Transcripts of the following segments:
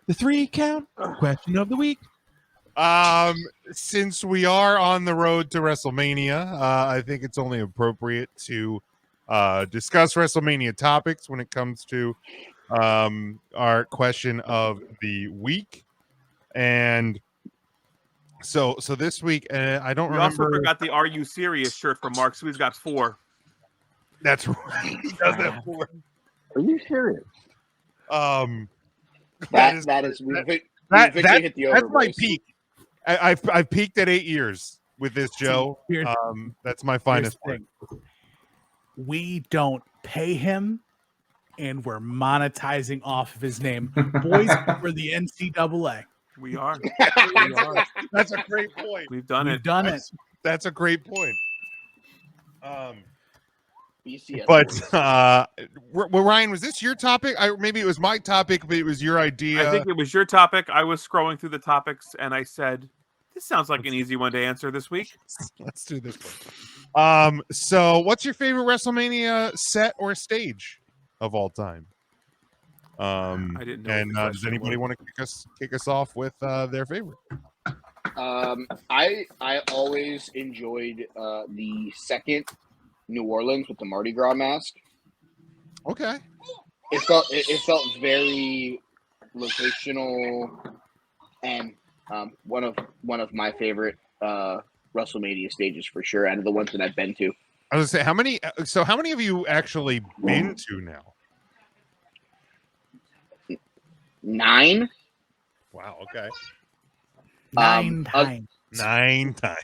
The 3 count question of the week. Since we are on the road to WrestleMania, I think it's only appropriate to discuss WrestleMania topics when it comes to our question of the week. And so this week, I don't We remember. also forgot the "Are You Serious" shirt from Mark, so he's got 4. That's right. He does have 4. Are you serious? That That's my peak. I've peaked at 8 years with this, Joe. That's my finest thing. We don't pay him, and we're monetizing off of his name. Boys, for the NCAA. We are. That's a great point. We've done it. That's a great point. BCS But Ryan, was this your topic? Maybe it was my topic, but it was your idea. I think it was your topic. I was scrolling through the topics, and I said, "This sounds like an easy one to answer this week." Let's do this one. So, what's your favorite WrestleMania set or stage of all time? I didn't know. And does anybody want to kick us off with their favorite? I always enjoyed the second New Orleans with the Mardi Gras mask. Okay. It felt very locational, and one of my favorite WrestleMania stages for sure, out of the ones that I've been to. I was gonna say, how many have you actually been to now? 9. Wow. Okay. 9 times. 9 times.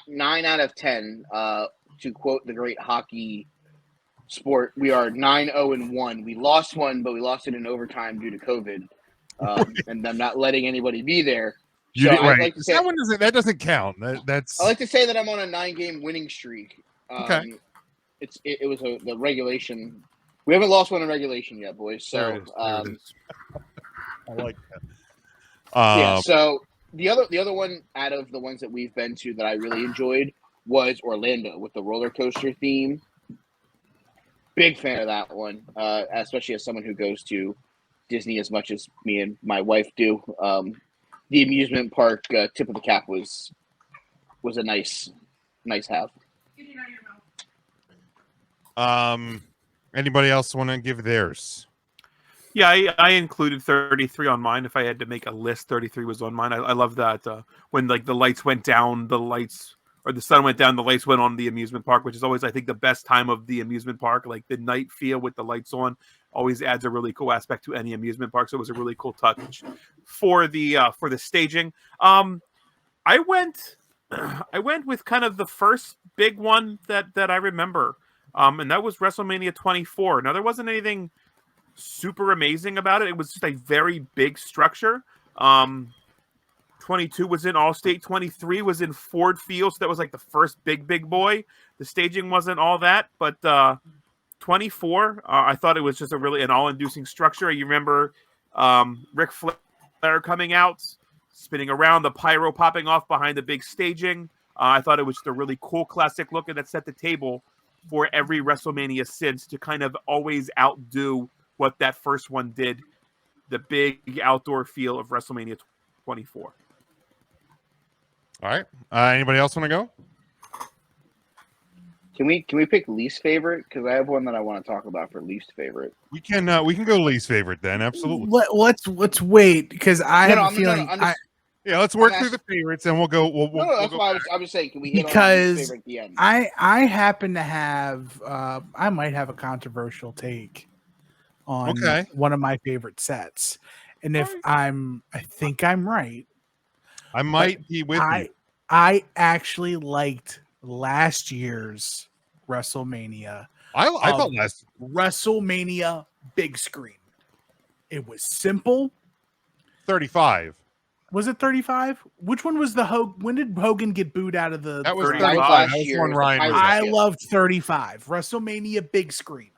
9 out of 10. To quote the great hockey sport, we are 9-0-1. We lost one, but we lost it in overtime due to COVID, and I'm not letting anybody be there. So right. Like to say, that doesn't count. That's. I like to say that I'm on a 9-game winning streak. Okay. It was the regulation. We haven't lost one in regulation yet, boys. So I like that. Yeah. So the other one out of the ones that we've been to that I really enjoyed was Orlando with the roller coaster theme. Big fan of that one, especially as someone who goes to Disney as much as me and my wife do. The amusement park tip of the cap was a nice have. Anybody else want to give theirs? Yeah, I included 33 on mine. If I had to make a list, 33 was on mine. I love that when like the lights went down, or the sun went down, the lights went on the amusement park, which is always, I think, the best time of the amusement park. Like the night feel with the lights on always adds a really cool aspect to any amusement park. So it was a really cool touch for the staging. I went with kind of the first big one that I remember, and that was WrestleMania 24. Now there wasn't anything super amazing about it. It was just a very big structure. 22 was in Allstate. 23 was in Ford Field. So that was like the first big boy. The staging wasn't all that, but 24, I thought it was just an all-inducing structure. You remember Ric Flair coming out, spinning around, the pyro popping off behind the big staging. I thought it was just a really cool classic look, and that set the table for every WrestleMania since to kind of always outdo what that first one did, the big outdoor feel of WrestleMania 24. All right. Anybody else want to go? Can we pick least favorite? Because I have one that I want to talk about for least favorite. We can go least favorite then. Absolutely. Let's wait, because I have a feeling. Let's work through the favorites and we'll go. That's why I was saying. Can we hit because on least favorite at the end? I happen to have I might have a controversial take on one of my favorite sets, and if I think I'm right. I might be with you. I actually liked last year's WrestleMania. I thought WrestleMania big screen. It was simple. 35. Was it 35? Which one was the when did Hogan get booed out of the? That was 35. That was one Ryan. I loved 35. WrestleMania big screen.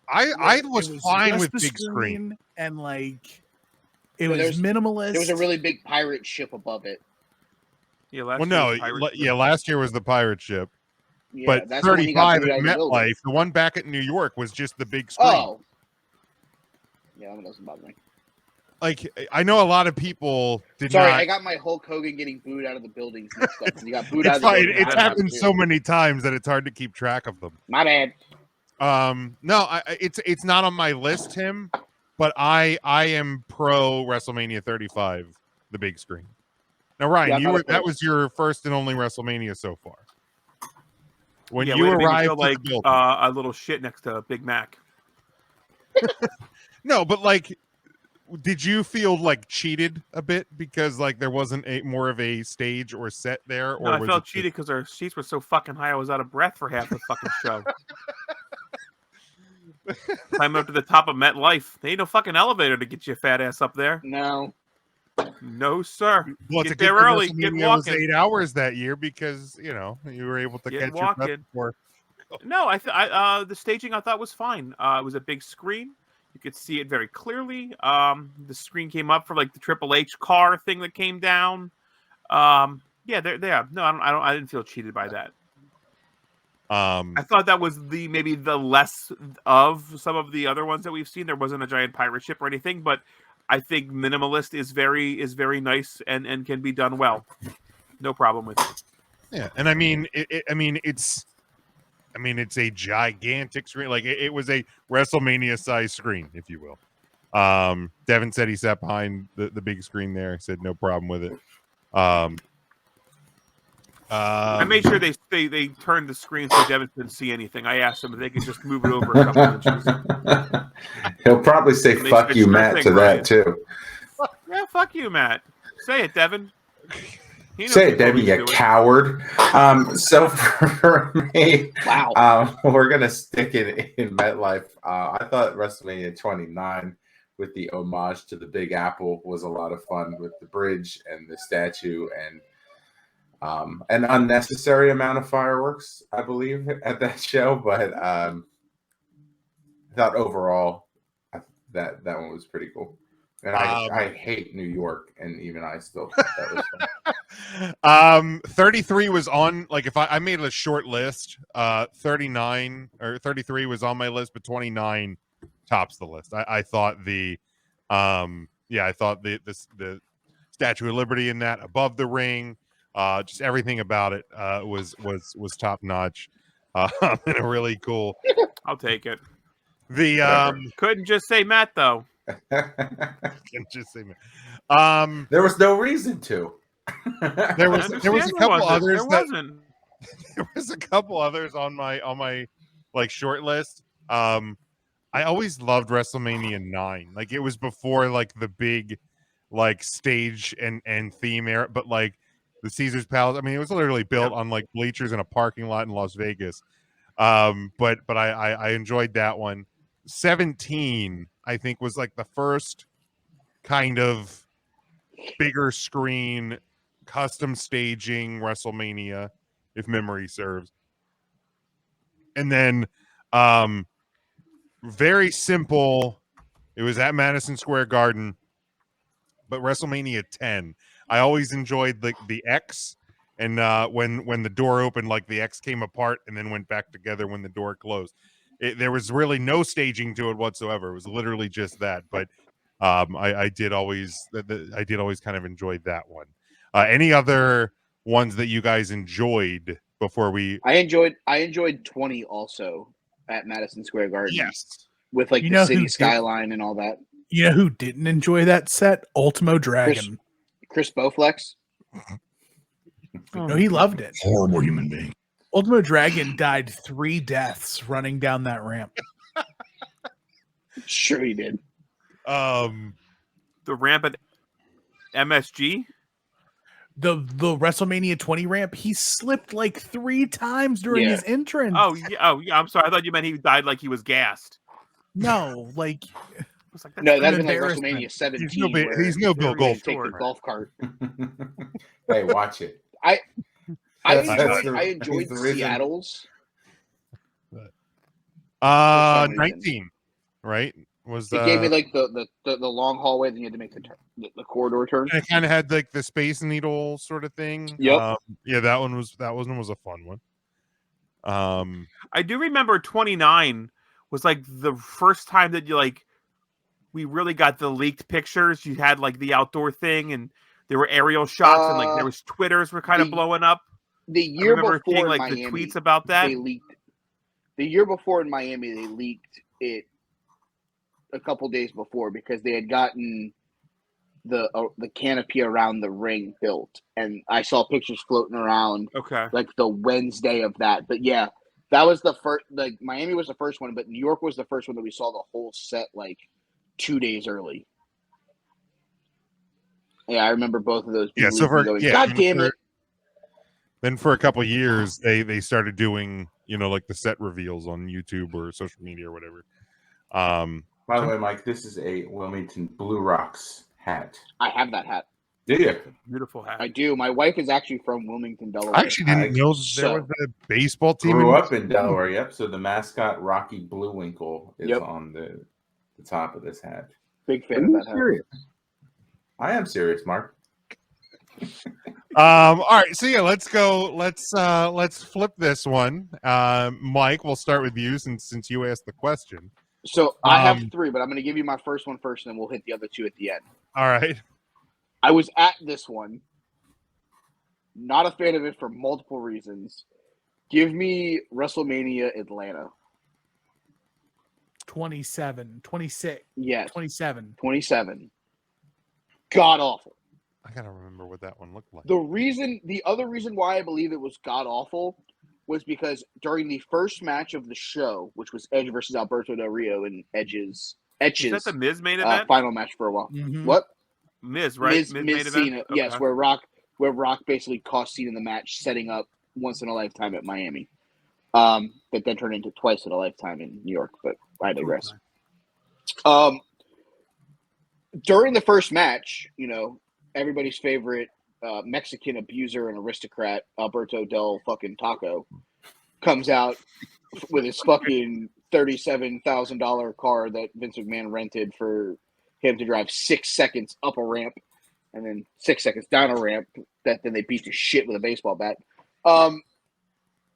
I was fine with big screen and like. It was minimalist. There was a really big pirate ship above it. Yeah, last year was the pirate ship. Yeah, but 35 at MetLife, the one back at New York, was just the big screen. Oh. Yeah, that doesn't bother me. like I know a lot of people did Sorry, not. I got my Hulk Hogan getting booed out of the buildings mixed up. You got booed It's out of the fine. building. It's happened so many times that it's hard to keep track of them. My bad. No, it's not on my list, Tim, but I am pro WrestleMania 35, the big screen. Now, Ryan, Yeah, that was your first and only WrestleMania so far. When you way to make me arrived feel to like the building. a little shit next to Big Mac. No, but like, did you feel like cheated a bit because like there wasn't more of a stage or set there, No, or I was felt it cheated because our seats were so fucking high. I was out of breath for half the fucking show. Climbing up to the top of MetLife. There ain't no fucking elevator to get your fat ass up there. No. No, sir. Well, it's Get a good there thing early. Get WrestleMania was walking. 8 hours that year because you were able to Get catch your breath walking. before. No, the staging I thought was fine. It was a big screen. You could see it very clearly. The screen came up for like the Triple H car thing that came down. Yeah, there. No, I didn't feel cheated by that. I thought that was maybe the less of some of the other ones that we've seen. There wasn't a giant pirate ship or anything, but I think minimalist is very nice and can be done well. No problem with it. Yeah, and I mean, it's a gigantic screen. Like it was a WrestleMania size screen, if you will. Devin said he sat behind the big screen there. Said no problem with it. I made sure they turned the screen so Devin couldn't see anything. I asked them if they could just move it over a couple inches. He'll probably say "fuck you, Matt" to that too. Yeah, fuck you, Matt. Say it, Devin. Say it, Devin, you coward. So for me, wow, we're gonna stick it in MetLife. I thought WrestleMania 29 with the homage to the Big Apple was a lot of fun with the bridge and the statue and an unnecessary amount of fireworks, I believe, at that show. But I thought overall that one was pretty cool. And I hate New York, and even I still thought that was fun. 33 was on, like, if I made a short list, 39 or 33 was on my list, but 29 tops the list. I thought the Statue of Liberty in that, above the ring, just everything about it was top notch, and a really cool. I'll take it. The couldn't just say Matt though. Couldn't just say Matt. There was no reason to. There was a couple others. There was a couple others on my like short list. I always loved WrestleMania 9. Like it was before like the big like stage and theme era, but like the Caesar's Palace. I mean, it was literally built on like bleachers in a parking lot in Las Vegas. But I enjoyed that one. 17, I think, was like the first kind of bigger screen, custom staging WrestleMania, if memory serves. And then very simple. It was at Madison Square Garden, but WrestleMania 10. I always enjoyed the X, and when the door opened, like the X came apart and then went back together when the door closed. There was really no staging to it whatsoever. It was literally just that. But I did always kind of enjoy that one. Any other ones that you guys enjoyed before we? I enjoyed 20 also at Madison Square Garden. Yes, with like the city skyline and all that. You know who didn't enjoy that set? Ultimo Dragon. Chris Bowflex. No, he loved it. Horrible human being. Ultimo Dragon died 3 deaths running down that ramp. Sure he did. The ramp at MSG? The WrestleMania 20 ramp, he slipped like 3 times during his entrance. Oh yeah. I'm sorry. I thought you meant he died like he was gassed. No, like no, that'd been like WrestleMania 17. He's no Bill Goldberg. Take the golf cart. Hey, watch it. I enjoyed Seattle's. 19, right? Was it gave me like the long hallway, then you had to make the corridor turn. And it kind of had like the Space Needle sort of thing. Yep. Yeah, that one was a fun one. I do remember 29 was like the first time that you like we really got the leaked pictures. You had like the outdoor thing, and there were aerial shots, and like there was Twitters were kind of blowing up. The year I remember before seeing in like Miami, the tweets about that. they leaked. The year before in Miami, they leaked it a couple days before because they had gotten the canopy around the ring built, and I saw pictures floating around. Okay, like the Wednesday of that, but yeah, that was the first. Like Miami was the first one, but New York was the first one that we saw the whole set like 2 days early. Yeah, I remember both of those. Yeah, so for going, God damn it! Then for a couple of years, they started doing like the set reveals on YouTube or social media or whatever. By the way, Mike, this is a Wilmington Blue Rocks hat. I have that hat. Do you? beautiful hat. I do. My wife is actually from Wilmington, Delaware. I actually didn't know there was a baseball team. Grew up in Delaware. Yep. So the mascot Rocky Bluewinkle is on the top of this hat. Big fan of that hat. I am serious, Mark. All right, so yeah, let's go. Let's flip this one. Mike, we'll start with you since you asked the question. So I have 3, but I'm going to give you my first one first, and then we'll hit the other 2 at the end. All right. I was at this one. Not a fan of it for multiple reasons. Give me WrestleMania Atlanta. 27, 26. Yes. 27. 27. God awful. I gotta remember what that one looked like. The other reason why I believe it was god awful was because during the first match of the show, which was Edge versus Alberto Del Rio in Edge's Is that the Miz main event? Final match for a while. Mm-hmm. What? Miz, right? Miz main event? Cena, Okay. yes, where Rock basically cost Cena the match, setting up once in a lifetime at Miami. That then turned into twice in a lifetime in New York, but I digress. During the first match, everybody's favorite Mexican abuser and aristocrat, Alberto Del fucking Taco, comes out with his fucking $37,000 car that Vince McMahon rented for him to drive 6 seconds up a ramp and then 6 seconds down a ramp that then they beat to shit with a baseball bat.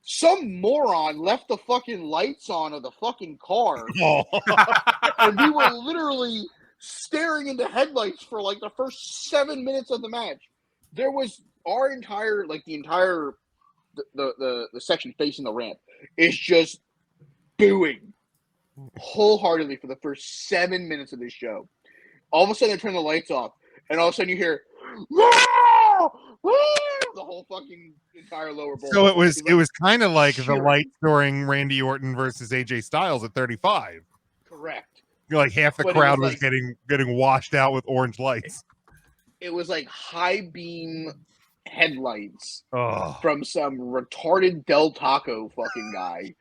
Some moron left the fucking lights on of the fucking car. And we were literally staring into headlights for like the first 7 minutes of the match. There was our entire, like the entire the section facing the ramp is just booing wholeheartedly for the first 7 minutes of this show. All of a sudden they turn the lights off, and all of a sudden you hear the whole fucking entire lower bowl. So it was kind of like the lights during Randy Orton versus AJ Styles at 35. Correct. Like half the crowd was getting washed out with orange lights. It was like high beam headlights from some retarded Del Taco fucking guy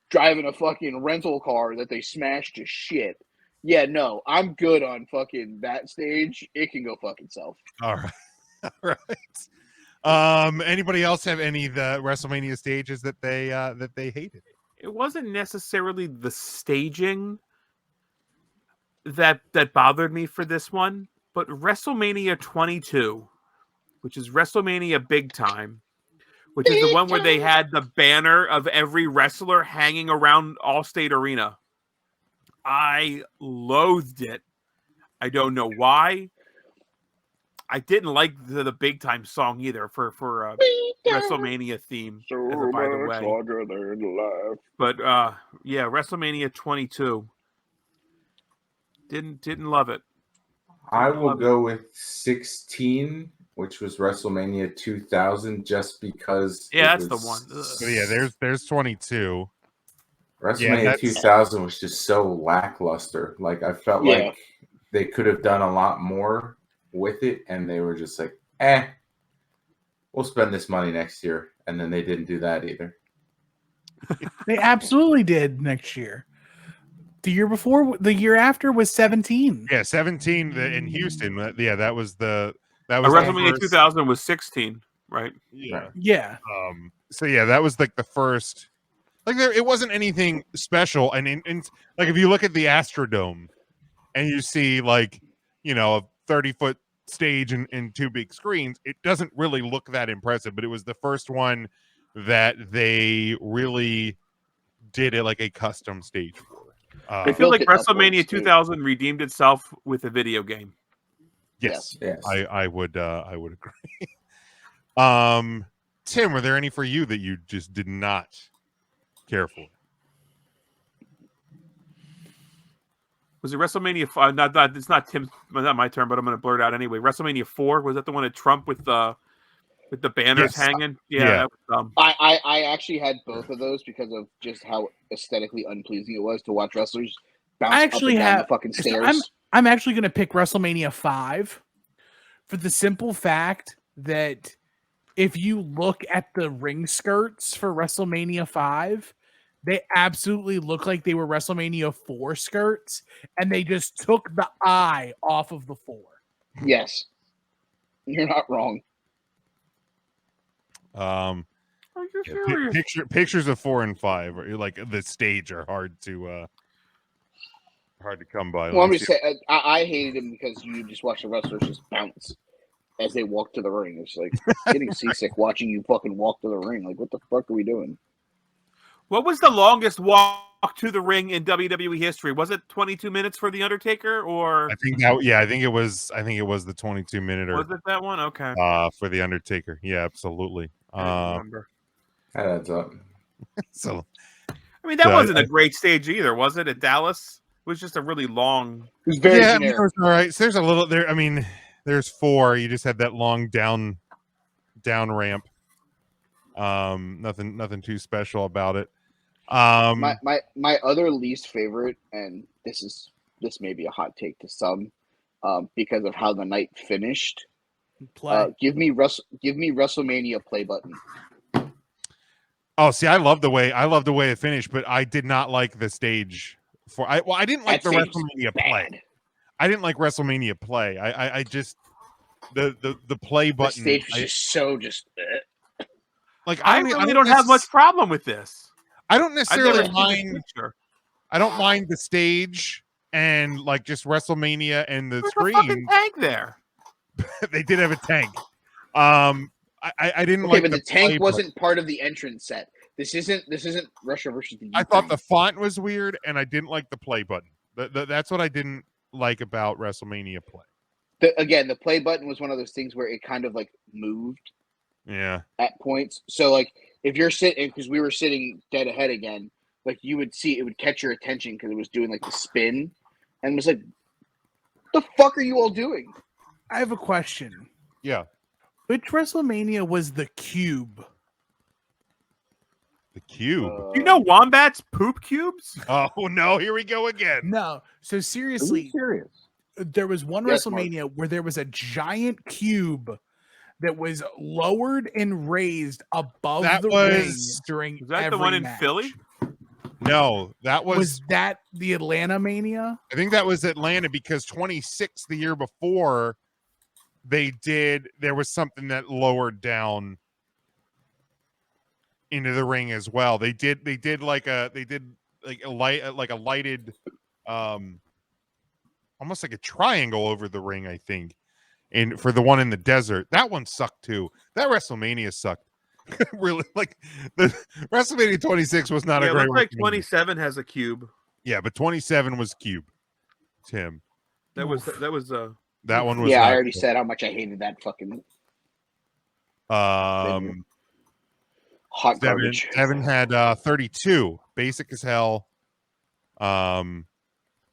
driving a fucking rental car that they smashed to shit. Yeah, no, I'm good on fucking that stage. It can go fuck itself. All right. All right. Anybody else have any of the WrestleMania stages that they hated? It wasn't necessarily the staging that bothered me for this one, but WrestleMania 22, which is WrestleMania Big Time, which is the one where they had the banner of every wrestler hanging around Allstate Arena. I loathed it. I don't know why. I didn't like the Big Time song either for WrestleMania theme. So by the way, longer than life. But yeah, WrestleMania 22. Didn't love it. I will go with 16, which was WrestleMania 2000, just because. Yeah, that's the one. So yeah, there's 22. WrestleMania 2000 was just so lackluster. Like I felt like they could have done a lot more with it, and they were just like, we'll spend this money next year, and then they didn't do that either. They absolutely did next year. The year before, the year after was 17. Yeah, 17 in Houston. Yeah, that was WrestleMania 2000 was 16, right? Yeah. Yeah. So yeah, that was like the first. Like it wasn't anything special, and like if you look at the Astrodome, and you see like a 30-foot stage and 2 big screens, it doesn't really look that impressive. But it was the first one that they really did it like a custom stage for. I feel like WrestleMania 2000 redeemed itself with a video game. Yes. Yes. I would agree. Tim, were there any for you that you just did not care for? Was it WrestleMania 5? It's not Tim's, not my turn, but I'm going to blurt out anyway. WrestleMania 4, was that the one at Trump with the banners hanging? Yeah. That was, I actually had both of those because of just how aesthetically unpleasing it was to watch wrestlers bounce up and down the fucking stairs. I'm actually going to pick WrestleMania 5 for the simple fact that if you look at the ring skirts for WrestleMania 5, they absolutely look like they were WrestleMania 4 skirts, and they just took the eye off of the 4. Yes. You're not wrong. Pictures of 4 and 5, or like the stage, are hard to come by. Well, I'm just saying, I hated him because you just watch the wrestlers just bounce as they walk to the ring. It's like getting seasick watching you fucking walk to the ring. Like, what the fuck are we doing? What was the longest walk to the ring in WWE history? Was it 22 minutes for The Undertaker, or I think it was the 22-minute. Was it that one? Okay. For The Undertaker. Yeah, absolutely. I remember. That adds up. So, I mean, that wasn't a great stage either, was it? At Dallas, it was just a really long. It was very generic. I mean, it was all right. So there's a little there. I mean, there's 4. You just had that long down ramp. Nothing too special about it. My other least favorite, and this may be a hot take to some, because of how the night finished. Give me WrestleMania play button. Oh, see, I love the way it finished, but I did not like the stage for. I didn't like the WrestleMania play. I didn't like WrestleMania play. I just the play button. The stage was just so like I really don't have much problem with this. I don't necessarily mind. I don't mind the stage and like just WrestleMania and the screen. A fucking tank there. They did have a tank. I didn't like. But the tank wasn't part of the entrance set. This isn't Russia versus the Ukraine. I thought the font was weird, and I didn't like the play button. That's what I didn't like about WrestleMania play. The play button was one of those things where it kind of like moved. Yeah. At points, so like if you're sitting, because we were sitting dead ahead again, like you would see it would catch your attention because it was doing like the spin, and it was like, "What the fuck are you all doing?" I have a question. Yeah. Which WrestleMania was the cube? The cube. Do you know wombats poop cubes? Oh no! Here we go again. No. So seriously, there was one WrestleMania where there was a giant cube that was lowered and raised above the ring during Was that every the one in match. Philly? No, that was that the Atlanta Mania? I think that was Atlanta because 26 the year before there was something that lowered down into the ring as well. They did like a lighted almost like a triangle over the ring, I think. And for the one in the desert, that one sucked too. That WrestleMania sucked. Really, like the WrestleMania 26 was not a great. It looks like 27 has a cube. Yeah, but 27 was cube. Tim. That was that one was. Yeah, I already said how much I hated that fucking. Hot garbage. Devin had 32. Basic as hell.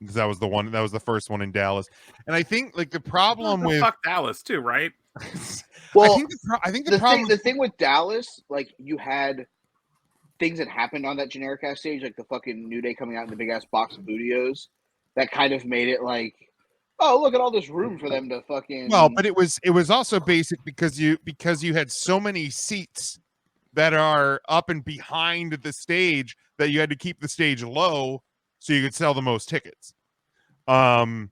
That was the one. That was the first one in Dallas, and I think like the problem with fuck Dallas too, right? Well, I think the problem. The thing with Dallas, like you had things that happened on that generic ass stage, like the fucking New Day coming out in the big ass box of Bootios, that kind of made it like, oh, look at all this room for them to fucking. Well, but it was also basic because you had so many seats that are up and behind the stage that you had to keep the stage low so you could sell the most tickets. And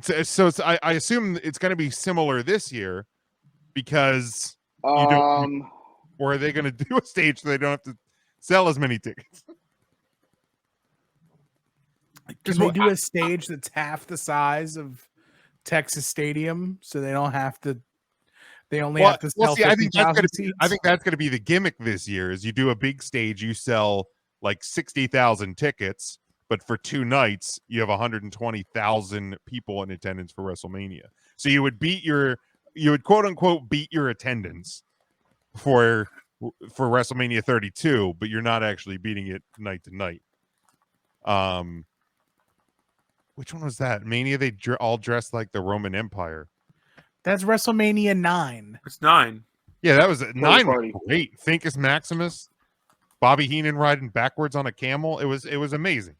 so I assume it's going to be similar this year because you don't. Or are they going to do a stage so they don't have to sell as many tickets? Can they do a stage that's half the size of Texas Stadium so they don't have to? They only have to sell 50,000 seats? I think that's going to be the gimmick this year. Is you do a big stage, you sell like 60,000 tickets, but for 2 nights, you have 120,000 people in attendance for WrestleMania. So you would quote unquote beat your attendance for WrestleMania 32, but you're not actually beating it night to night. Which one was that? Mania, they all dressed like the Roman Empire. That's WrestleMania 9. It's 9. Yeah, that was 9 party. was great. Finkus Maximus, Bobby Heenan riding backwards on a camel. It was amazing.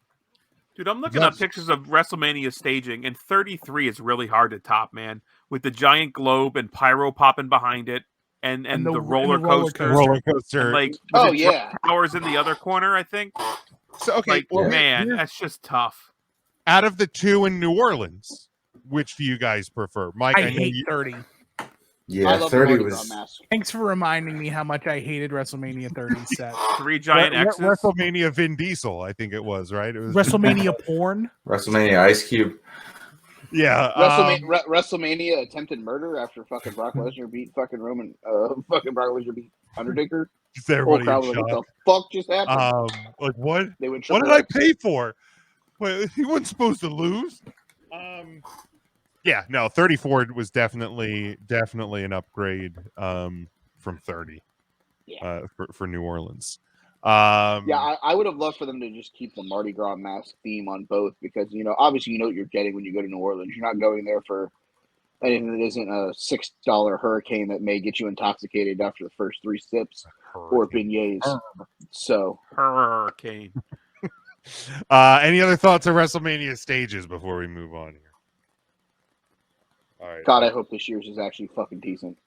Dude, I'm looking at pictures of WrestleMania staging, and 33 is really hard to top, man. With the giant globe and pyro popping behind it, and the roller coaster. Roller coaster. And like, Oh, was it yeah. Trump Towers in the other corner, I think. So okay, Like, well, man, that's just tough. out of the 2 in New Orleans, which do you guys prefer? Mike, I know hate you, 30. I Yeah, love 30 the Mardi Gras was. mask. Thanks for reminding me how much I hated WrestleMania 30 set. 3 giant X's. WrestleMania Vin Diesel, I think it was, right? It was WrestleMania porn. WrestleMania Ice Cube. Yeah. WrestleMania attempted murder after fucking Brock Lesnar beat fucking Undertaker. Just Whole everybody crowd in was like, shock. what the fuck just happened? Like what? They went What did triple I X. pay for? Wait, he wasn't supposed to lose. Yeah, no, 34 was definitely an upgrade from 30. Yeah. For New Orleans. Yeah, I would have loved for them to just keep the Mardi Gras mask theme on both because, obviously you know what you're getting when you go to New Orleans. You're not going there for anything that isn't a $6 hurricane that may get you intoxicated after the first 3 sips or beignets. So, Hurricane. Any other thoughts on WrestleMania stages before we move on here? All right. God, I hope this year's is actually fucking decent.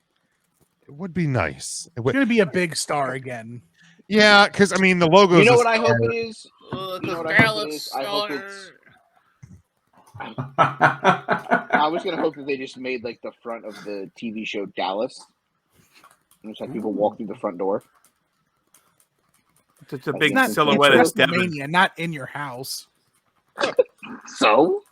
It would be nice. It's going to be a big star again. Yeah, because I mean the logo. You know what I hope it is? You know what I hope it is? I hope it's. I was gonna hope that they just made like the front of the TV show Dallas, and just have people walk through the front door. It's a It's big not- silhouette of It's Devin. WrestleMania, not in your house. So